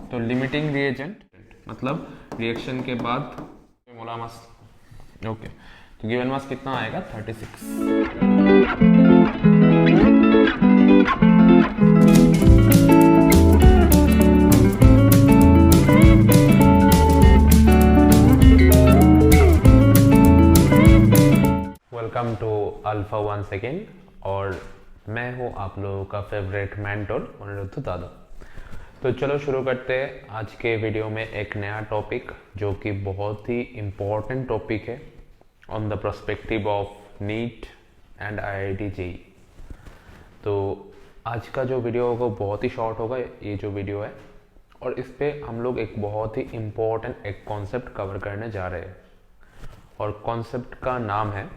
तो limiting reagent मतलब reaction के बाद मोला मास। ओके, तो गिवन मास कितना आएगा 36। वेलकम टू अल्फा 1 सेकेंड और मैं हूं आप लोगों का फेवरेट मेंटर अनिरुद्ध दादा। तो चलो शुरू करते हैं आज के वीडियो में एक नया टॉपिक जो कि बहुत ही इम्पोर्टेंट टॉपिक है on the perspective of neat and IIT JEE. तो आज का जो वीडियो होगा बहुत ही शॉर्ट होगा ये जो वीडियो है, और इस पे हम लोग एक बहुत ही इम्पोर्टेंट एक कॉन्सेप्ट कवर करने जा रहे हैं और कॉन्सेप्ट का नाम है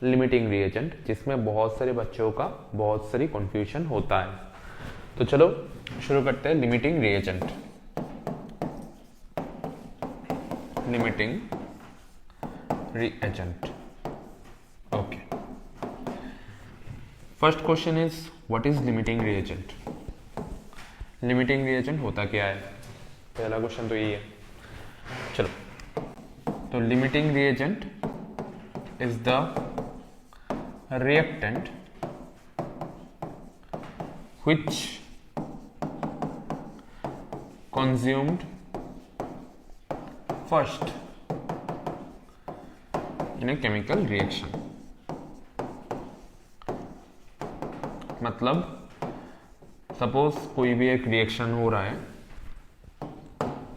लिमिटिंग रिएजेंट, जिसमें बहुत सारे बच्चों का बहुत सारी कन्फ्यूजन होता है। तो चलो शुरू करते हैं limiting reagent. Limiting reagent, okay. First question is what is limiting reagent. Limiting reagent होता क्या है, पहला क्वेश्चन तो यही है। चलो, तो limiting reagent is the reactant which consumed first in a chemical reaction। मतलब सपोज कोई भी एक रिएक्शन हो रहा है,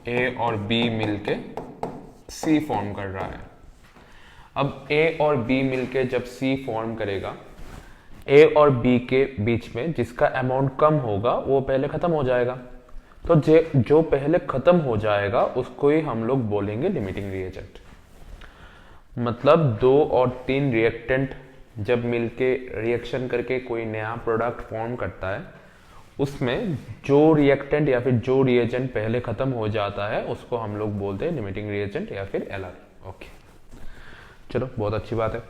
ए और बी मिलके सी फॉर्म कर रहा है। अब ए और बी मिलके जब सी फॉर्म करेगा, ए और बी के बीच में जिसका अमाउंट कम होगा वो पहले खत्म हो जाएगा। तो जो पहले खत्म हो जाएगा उसको ही हम लोग बोलेंगे लिमिटिंग रिएजेंट। मतलब 2 और 3 रिएक्टेंट जब मिलके रिएक्शन करके कोई नया प्रोडक्ट फॉर्म करता है, उसमें जो रिएक्टेंट या फिर जो रिएजेंट पहले खत्म हो जाता है उसको हम लोग बोलते हैं लिमिटिंग रिएजेंट या फिर एलआर। ओके, चलो बहुत अच्छी बात है।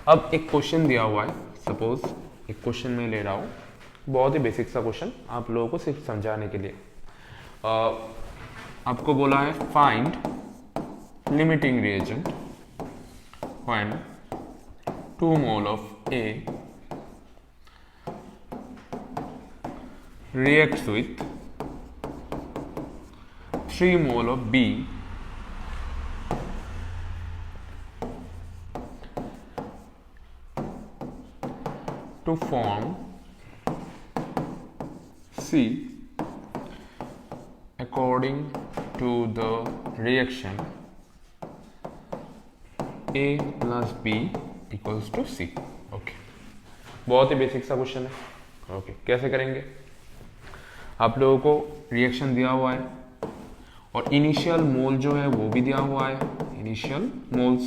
अब एक क्वेश्चन दिया हुआ है, सपोज एक क्वेश्चन मैं ले रहा हूँ, बहुत ही बेसिक सा क्वेश्चन आप लोगों को सिर्फ समझाने के लिए। आपको बोला है find limiting reagent when 2 mole of A reacts with 3 mole of B to form C according to the reaction A plus B equals to C। Okay, बहुत ही बेसिक सा क्वेश्चन है। ओके, कैसे करेंगे, आप लोगों को रिएक्शन दिया हुआ है और इनिशियल मोल जो है वो भी दिया हुआ है, इनिशियल मोल्स।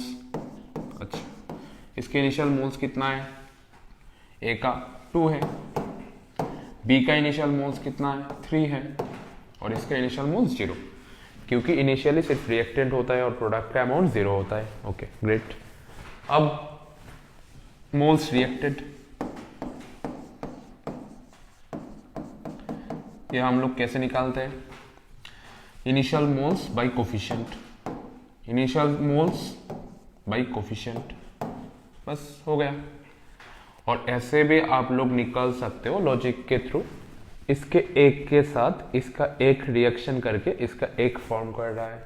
अच्छा, इसके इनिशियल मोल्स कितना है, ए का 2 है, बी का इनिशियल मोल्स कितना है 3 है, और इसका इनिशियल मोल्स 0, क्योंकि इनिशियली सिर्फ रिएक्टेंट होता है और प्रोडक्ट का अमाउंट 0 होता है। Okay great. अब मोल्स रिएक्टेड, ये हम लोग कैसे निकालते हैं, initial moles bye coefficient, initial moles bye coefficient, बस हो गया। और ऐसे भी आप लोग निकाल सकते हो लॉजिक के थ्रू, इसके एक के साथ इसका एक रिएक्शन करके इसका एक फॉर्म कर रहा है,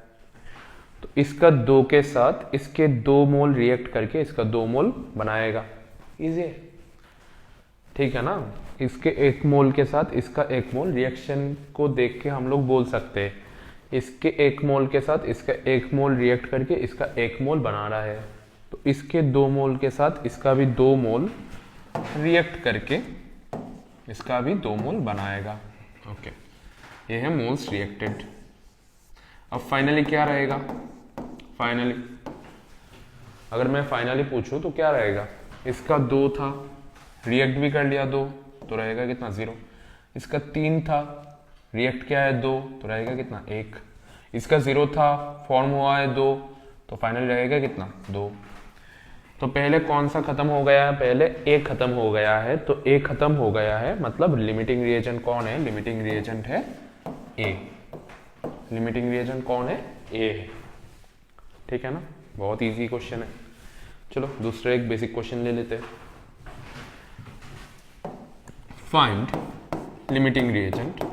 तो इसका 2 के साथ इसके 2 मोल रिएक्ट करके इसका 2 मोल बनाएगा। इजी है, ठीक है ना। इसके 1 मोल के साथ इसका 1 मोल, रिएक्शन को देख के हम लोग बोल सकते हैं इसके 1 मोल के साथ इसका 1 मोल रिएक्ट करके इसका 1 मोल बना रहा है, तो इसके 2 मोल के साथ इसका भी 2 मोल रिएक्ट करके इसका भी 2 मोल बनाएगा। ओके, ये है मोल्स रिएक्टेड। अब फाइनली क्या रहेगा, फाइनली अगर मैं फाइनली पूछूं तो क्या रहेगा, इसका 2 था, रिएक्ट भी कर लिया 2, तो रहेगा कितना 0। इसका 3 था, रिएक्ट क्या है 2, तो रहेगा कितना 1। इसका 0 था, फॉर्म हुआ है 2, तो फाइनली रहेगा कितना 2। तो पहले कौन सा खत्म हो गया है, पहले ए खत्म हो गया है, तो ए खत्म हो गया है मतलब लिमिटिंग रिएजेंट कौन है, लिमिटिंग रिएजेंट है ए। लिमिटिंग रिएजेंट कौन है? ए है। ठीक है ना, बहुत इजी क्वेश्चन है। चलो दूसरा एक बेसिक क्वेश्चन ले लेते हैं। Find limiting reagent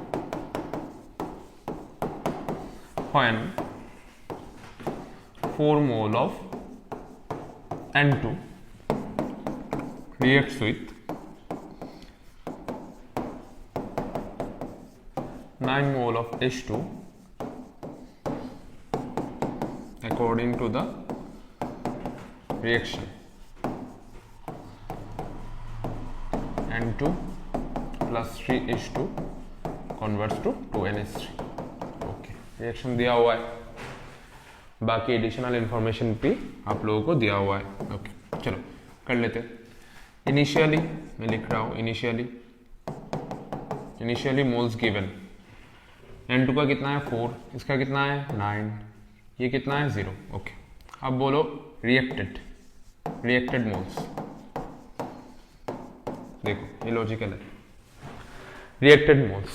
when 4 mole of N2 reacts with 9 mole of H2 according to the reaction N2 plus 3H2 converts to 2NH3। Reaction दिया हुआ है, बाकी एडिशनल इंफॉर्मेशन भी आप लोगों को दिया हुआ है। ओके चलो कर लेते हैं। इनिशियली मैं लिख रहा हूँ, इनिशियली मोल्स गिवन, N2 का कितना है 4, इसका कितना है 9, ये कितना है 0। ओके अब बोलो रिएक्टेड मोल्स। देखो ये लॉजिकल है, रिएक्टेड मोल्स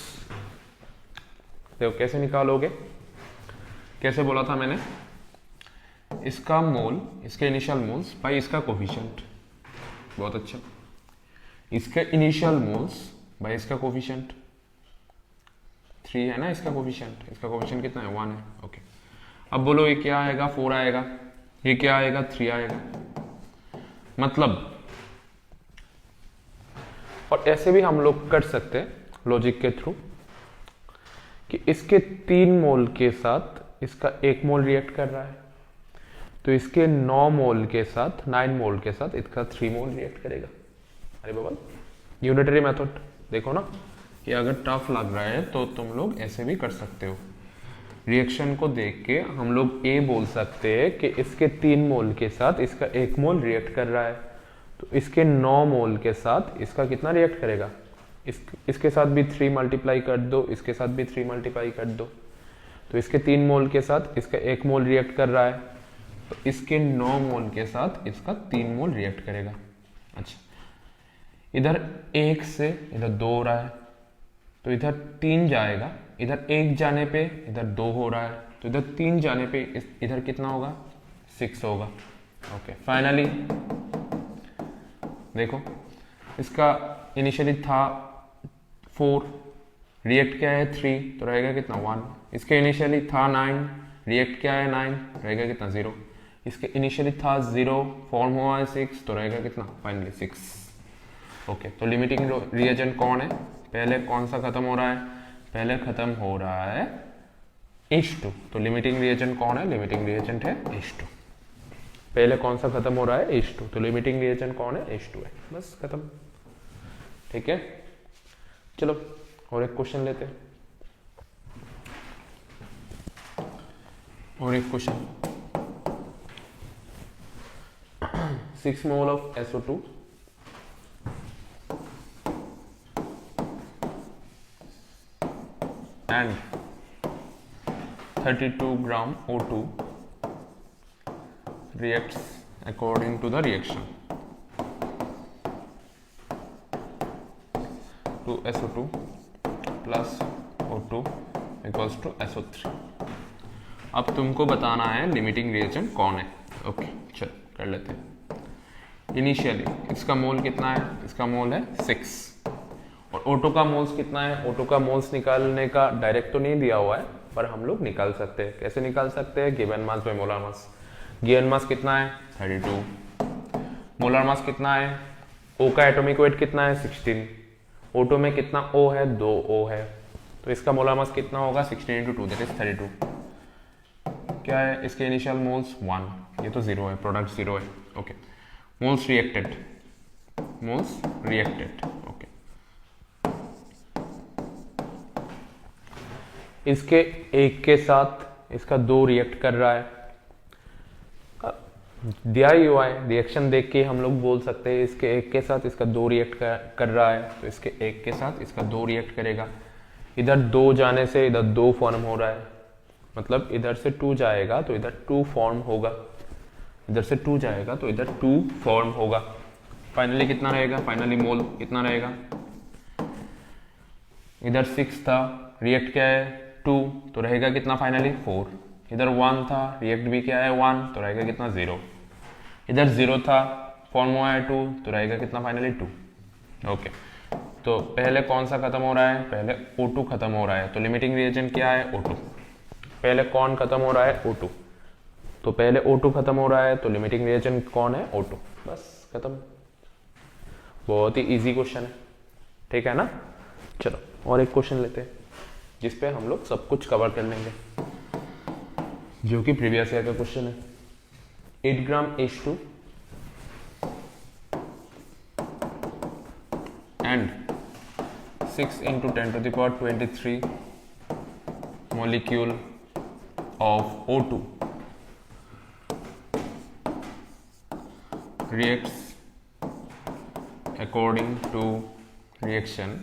देखो कैसे निकालोगे, कैसे बोला था मैंने, इसका मोल, इसके इनिशियल मोल्स बाई इसका कोफिशिएंट। बहुत अच्छा, इसके इनिशियल मोल्स बाई इसका कोफिशिएंट 3 है ना, इसका कोफिशिएंट कितना है 1 है। ओके अब बोलो ये क्या आएगा 4 आएगा, ये क्या आएगा 3 आएगा। मतलब और ऐसे भी हम लोग कर सकते हैं लॉजिक के थ्रू कि इसके 3 मोल के साथ इसका 1 मोल रिएक्ट कर रहा है, तो इसके 9 मोल के साथ 9 मोल के साथ इसका 3 मोल रिएक्ट करेगा। अरे बाबा यूनिटरी मेथड देखो ना, कि अगर टफ लग रहा है तो तुम लोग ऐसे भी कर सकते हो। रिएक्शन को देख के हम लोग ए बोल सकते हैं कि इसके 3 मोल के साथ इसका 1 मोल रिएक्ट कर रहा है, तो इसके 9 मोल के साथ इसका कितना रिएक्ट करेगा, इसके साथ भी 3 मल्टीप्लाई कर दो, इसके साथ भी 3 मल्टीप्लाई कर दो, तो इसके 3 मोल के साथ इसका 1 मोल रिएक्ट कर रहा है, तो इसके 9 मोल के साथ इसका 3 मोल रिएक्ट करेगा। अच्छा इधर 1 से इधर 2 हो रहा है, तो इधर 3 जाएगा, इधर 1 जाने पे इधर 2 हो रहा है, तो इधर 3 जाने पे इधर कितना होगा 6 होगा। ओके फाइनली देखो इसका इनिशियली था 4, रिएक्ट क्या है 3, तो रहेगा कितना 1। इसके इनिशियली था 9, रिएक्ट क्या है 9, रहेगा कितना 0। इसके इनिशियली था 0, फॉर्म हुआ है 6, तो रहेगा कितना फाइनली 6। ओके तो लिमिटिंग रिएजेंट कौन है, पहले कौन सा खत्म हो रहा है, पहले खत्म हो रहा है H2, तो लिमिटिंग रिएजेंट कौन है, लिमिटिंग रिएजेंट है H2। पहले कौन सा खत्म हो रहा है H2, तो लिमिटिंग रिएजेंट कौन है H2 है, बस खत्म। ठीक है चलो और एक क्वेश्चन लेते हैं, और एक question 6 mole of SO2 and 32 gram O2 reacts according to the reaction to SO2 plus O2 equals to SO3। अब तुमको बताना है लिमिटिंग रिएजेंट कौन है। ओके चल कर लेते हैं। इनिशियली इसका मोल कितना है, इसका मोल है 6, और O2 का मोल्स कितना है, O2 का मोल्स निकालने का डायरेक्ट तो नहीं दिया हुआ है, पर हम लोग निकाल सकते हैं। कैसे निकाल सकते हैं, given mass by molar mass. Given mass कितना है 32, मोलर मास कितना है, O का एटॉमिक वेट कितना है 16, O2 में कितना O है 2 O है, तो इसका मोलर मास कितना होगा 16 × 2 दैट इज 32। क्या है इसके इनिशियल मोल्स 1, ये तो 0 है, प्रोडक्ट 0 है। ओके मोल्स रिएक्टेड, ओके इसके एक के साथ इसका 2 रिएक्ट कर रहा है, दिया ही हुआ है, रिएक्शन देख के हम लोग बोल सकते हैं इसके एक के साथ इसका 2 रिएक्ट कर रहा है, तो इसके एक के साथ इसका 2 रिएक्ट करेगा। इधर 2 जाने से इधर 2 फॉर्म हो रहा है, मतलब इधर से 2 जाएगा तो इधर 2 फॉर्म होगा, इधर से 2 जाएगा तो इधर 2 फॉर्म होगा। फाइनली कितना रहेगा, फाइनली मोल कितना रहेगा, इधर 6 था, रिएक्ट क्या है 2 तो रहेगा कितना फाइनली 4, इधर 1 था रिएक्ट भी क्या है 1 तो रहेगा कितना 0, इधर 0 था फॉर्म हुआ है 2 तो रहेगा कितना फाइनली 2। ओके, तो पहले कौन सा खत्म हो रहा है, पहले O2 खत्म हो रहा है, तो लिमिटिंग रिएजेंट क्या है O2। पहले कौन खत्म हो रहा है O2, तो पहले O2 खत्म हो रहा है तो लिमिटिंग रिएजेंट कौन है O2, बस खत्म। बहुत ही इजी क्वेश्चन है, ठीक है ना। चलो और एक क्वेश्चन लेते हैं जिसपे हम लोग सब कुछ कवर कर लेंगे, जो कि प्रीवियस ईयर का क्वेश्चन है। 8 ग्राम H2 and 6 into 10 to the power 23 molecule of O2 reacts according to reaction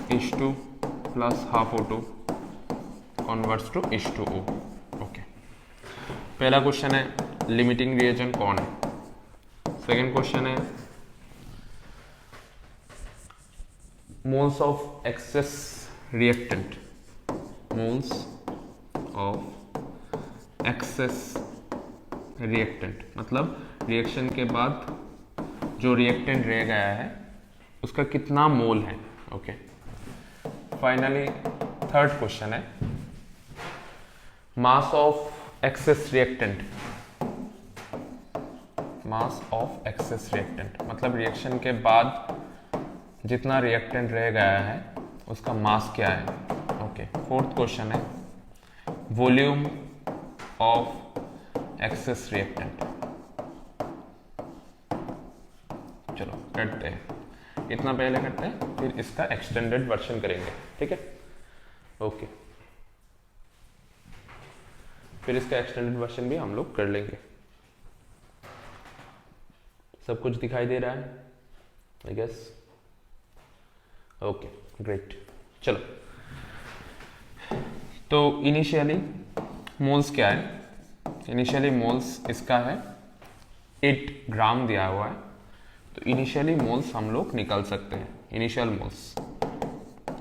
H2 plus half O2 converts to H2O। Okay, पहला क्वेश्चन है लिमिटिंग रिएजेंट कौन है। सेकेंड क्वेश्चन है moles of excess reactant, moles of excess reactant मतलब reaction के बाद जो reactant रह गया है उसका कितना मोल है। ओके, फाइनली थर्ड क्वेश्चन है mass of excess reactant, mass of excess reactant मतलब रिएक्शन के बाद जितना रिएक्टेंट रह गया है उसका मास क्या है। ओके, फोर्थ क्वेश्चन है वॉल्यूम ऑफ एक्सेस रिएक्टेंट। चलो करते हैं, इतना पहले करते हैं फिर इसका एक्सटेंडेड वर्जन करेंगे, ठीक है। ओके, फिर इसका एक्सटेंडेड वर्जन भी हम लोग कर लेंगे। सब कुछ दिखाई दे रहा है आई गेस। ओके ग्रेट, चलो तो इनिशियली मोल्स क्या है, इनिशियली मोल्स इसका है 8 ग्राम दिया हुआ है, तो इनिशियली मोल्स हम लोग निकाल सकते हैं। इनिशियल मोल्स,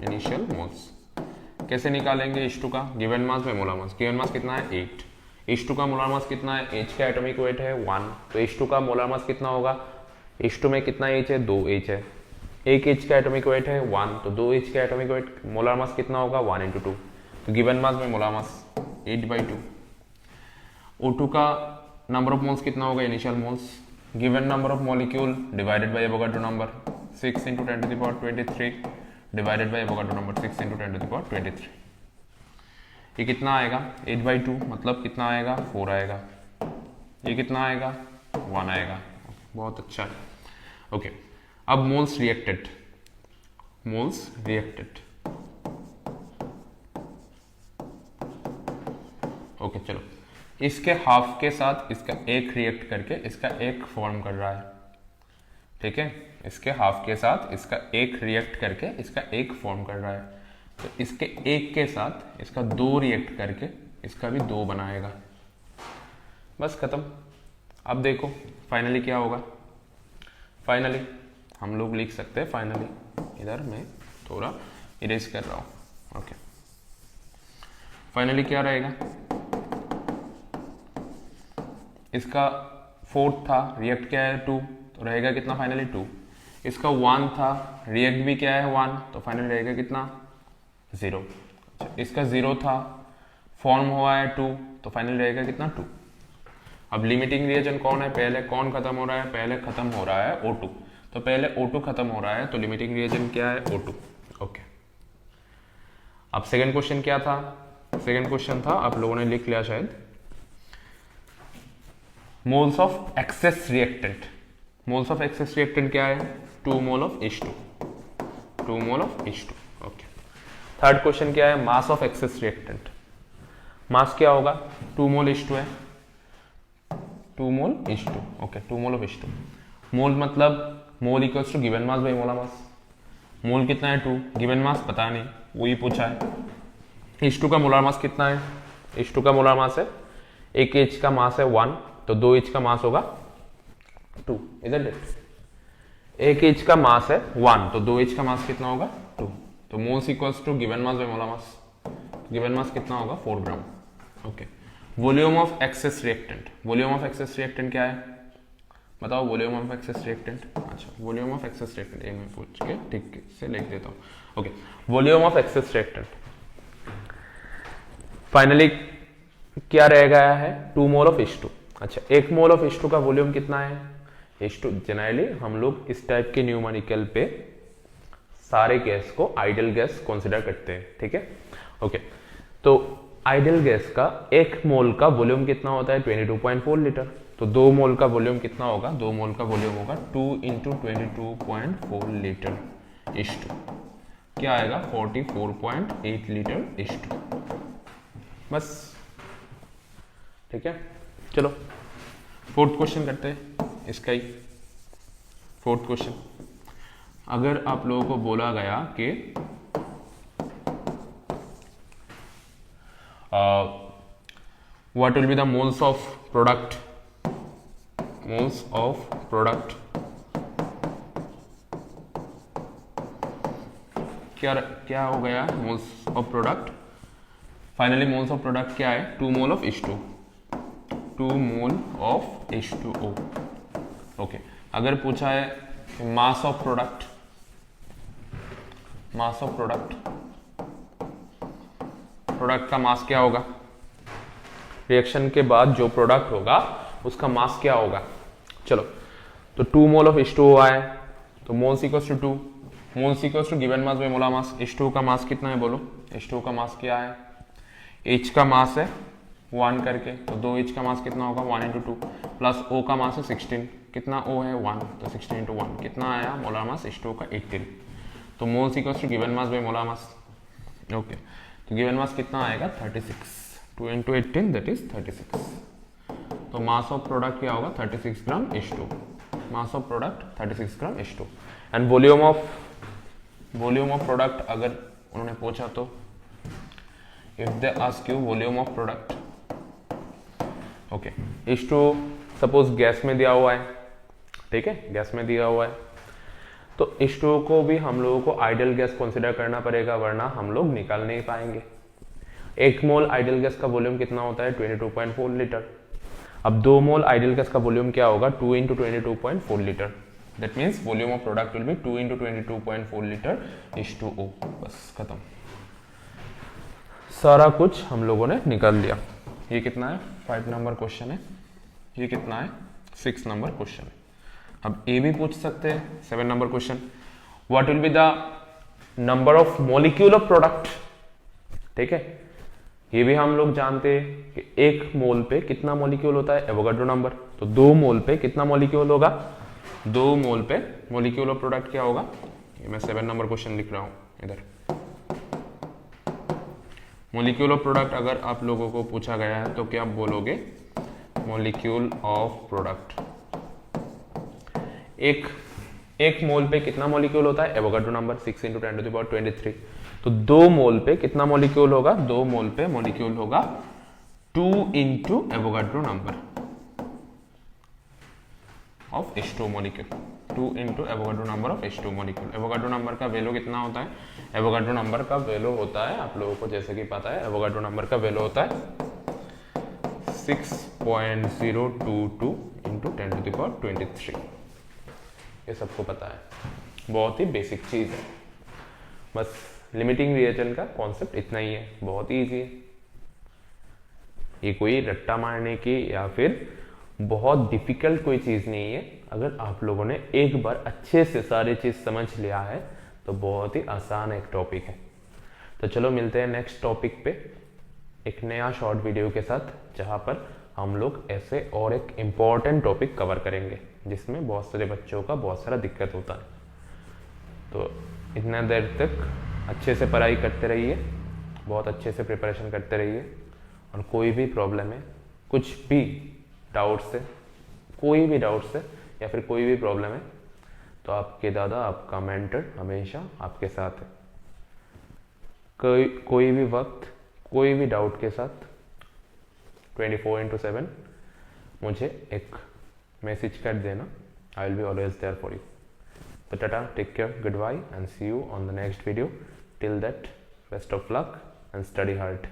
इनिशियल मोल्स कैसे निकालेंगे H2 का, given mass by molar mass. Given mass कितना है 8, H2 का मोलर मास कितना है, H का एटॉमिक वेट है 1, तो H2 का मोलर मास कितना होगा, H2 में कितना H है 2 H है, एक H का एटॉमिक वेट है 1, तो 2 H का एटॉमिक वेट मोलर मास कितना होगा 1 into 2, तो गिवन मास में मोलर मास 8/2। O2 का नंबर ऑफ मोल्स कितना होगा, initial moles given number of molecule divided by Avogadro number 6 into 10 to the power 23 divided by Avogadro number 6 into 10 to the power 23। ये कितना आएगा 8/2 मतलब कितना आएगा 4 आएगा, ये कितना आएगा 1 आएगा। बहुत अच्छा है। ओके, अब moles reacted, moles reacted. Okay चलो, इसके हाफ के साथ इसका एक रिएक्ट करके इसका एक फॉर्म कर रहा है, ठीक है। इसके हाफ के साथ इसका एक रिएक्ट करके इसका एक फॉर्म कर रहा है, तो इसके एक के साथ इसका 2 रिएक्ट करके इसका भी 2 बनाएगा, बस खत्म। अब देखो फाइनली क्या होगा, फाइनली हम लोग लिख सकते हैं, फाइनली इधर मैं थोड़ा इरेज कर रहा हूं। ओके, फाइनली क्या रहेगा, इसका 4 था, रिएक्ट क्या है 2, तो रहेगा कितना फाइनली 2। इसका 1 था, रिएक्ट भी क्या है 1, तो फाइनली रहेगा कितना 0। अच्छा, इसका 0 था, फॉर्म हुआ है 2, तो फाइनली रहेगा कितना 2। अब लिमिटिंग रिएजेंट कौन है, पहले कौन खत्म हो रहा है, पहले खत्म हो रहा है O2, तो पहले O2 खत्म हो रहा है, तो लिमिटिंग रिएजेंट क्या है O2। ओके, अब सेकंड क्वेश्चन क्या था, सेकंड क्वेश्चन था आप लोगों ने लिख लिया शायद, moles of excess reactant. Moles of excess reactant क्या है 2 mole of H2, 2 mole of H2। Okay, third question क्या है, mass of excess reactant. Mass क्या होगा 2 मोल H2 है, 2 मोल H2। Okay, 2 mole of H2। Mole मतलब mole equals to given mass by molar mass. Mole कितना है 2, गिवन मास पता नहीं, वही पूछा है। H2 का मोलर मास कितना है, H2 का मोलर मास है, एक H का मास है 1, तो 2 H का मास होगा 2, इधर एक H का मास है 1, तो 2 H का मास कितना होगा 2, तो तो moles equals to given mass by molar mass, given mass कितना होगा 4 gram. Okay, volume of excess reactant, volume of excess reactant क्या है बताओ, वॉल्यूम ऑफ एक्सेस रिएक्टेंट, अच्छा वॉल्यूम ऑफ एक्सेस रिएक्टेंट ये मैं पूछ के ठीक से लिख देता हूँ। Okay, volume of excess reactant finally क्या रह गया है 2 मोल ऑफ H2। अच्छा 1 मोल ऑफ H2 का वॉल्यूम कितना है, H2 जनरली हम लोग इस टाइप के न्यूमेरिकल पे सारे गैस को आइडियल गैस कंसीडर करते हैं, ठीक है। ओके, तो आइडियल गैस का 1 मोल का वॉल्यूम कितना होता है 22.4 लीटर, तो 2 मोल का वॉल्यूम कितना होगा, 2 मोल का वॉल्यूम होगा 2 इंटू 22.4 लीटर H2, क्या आएगा 44.8 लीटर H2, बस ठीक है। चलो फोर्थ क्वेश्चन करते हैं इसका ही। फोर्थ क्वेश्चन, अगर आप लोगों को बोला गया कि what will be the moles of product, moles of product, क्या हो गया moles of product, finally moles of product क्या है 2 mole of H2, 2 mole of H2O। Okay, अगर पूछा है mass of product, mass of product, product का मास क्या होगा, रिएक्शन के बाद जो प्रोडक्ट होगा उसका मास क्या होगा। चलो तो 2 मोल ऑफ H2O आए, तो moles equals to 2, moles equals to given mass by molar mass. H2O का मास कितना है बोलो, H2O का मास क्या है, H का मास है 1 करके, तो 2H का मास कितना होगा 1 इंटू 2, प्लस O का मास है 16, कितना O है 1, तो 16 इंटू 1 कितना आया मोलर मास H2O का 18, तो moles equals to given mass by molar mass. Okay, तो गिवन मास कितना आएगा 36, 2 इंटू 18 दैट इज 36, तो मास ऑफ प्रोडक्ट क्या होगा 36 ग्राम H2, mass of product 36 gram H2। And volume of product अगर उन्होंने पूछा तो if they ask you volume of product, okay H2 suppose gas में दिया हुआ है, ठीक है गैस में दिया हुआ है, तो H2O को भी हम लोगों को आइडियल गैस कंसीडर करना पड़ेगा, वरना हम लोग निकाल नहीं पाएंगे। 1 मोल आइडियल गैस का वॉल्यूम कितना होता है 22.4 लीटर, अब 2 मोल आइडियल गैस का वॉल्यूम क्या होगा 2 into 22.4 litre, that means volume of product will be 2 into 22.4 litre H2O, बस खत्म, सारा कुछ हम लोगों ने निकाल लिया। ये कितना है 5 नंबर क्वेश्चन है, ये कितना है 6 नंबर क्वेश्चन है। अब ए भी पूछ सकते हैं 7 number question, what will be the number of molecule of product, ठीक है ये भी हम लोग जानते हैं कि 1 मोल पे कितना मॉलिक्यूल होता है एवोगाड्रो नंबर, तो 2 मोल पे कितना मॉलिक्यूल होगा, 2 मोल पे मॉलिक्यूल ऑफ प्रोडक्ट क्या होगा, ये मैं 7 नंबर क्वेश्चन लिख रहा हूं इधर। मॉलिक्यूल ऑफ प्रोडक्ट अगर आप लोगों को पूछा गया है तो क्या आप बोलोगे, मॉलिक्यूल ऑफ प्रोडक्ट, एक मोल पे कितना मॉलिक्यूल होता है Avogadro number 6 into 10 to the power 23, तो 2 मोल पे कितना मॉलिक्यूल होगा, 2 मोल पे मॉलिक्यूल होगा 2 into Avogadro number of H2 molecule, 2 into Avogadro number of H2 molecule. Avogadro number का वैल्यू कितना होता है, एवोगाड्रो नंबर का वैल्यू होता है आप लोगों को जैसे कि पता है, एवोगाड्रो नंबर का वैल्यू होता है 6.022 इंटू 10 टू द पावर 23, ये सबको पता है, बहुत ही बेसिक चीज है, बस लिमिटिंग रिएजेंट का कॉन्सेप्ट इतना ही है, बहुत ही इजी है, ये कोई रट्टा मारने की या फिर बहुत डिफिकल्ट कोई चीज नहीं है। अगर आप लोगों ने एक बार अच्छे से सारी चीज समझ लिया है तो बहुत ही आसान एक टॉपिक है। तो चलो मिलते हैं नेक्स्ट टॉपिक पे एक नया शॉर्ट वीडियो के साथ, जहां पर हम लोग ऐसे और एक इम्पॉर्टेंट टॉपिक कवर करेंगे जिसमें बहुत सारे बच्चों का बहुत सारा दिक्कत होता है। तो इतना देर तक अच्छे से पढ़ाई करते रहिए, बहुत अच्छे से प्रिपरेशन करते रहिए, और कोई भी प्रॉब्लम है, कुछ भी डाउट से, कोई भी डाउट से या फिर कोई भी प्रॉब्लम है तो आपके दादा, आपका मेंटर हमेशा आपके साथ है। कोई भी वक्त, कोई भी डाउट के साथ 24/7 मुझे एक मैसेज कर देना, I will be always there for you. तो tata, take care, goodbye and see you on the next video. Till that best of luck and study hard.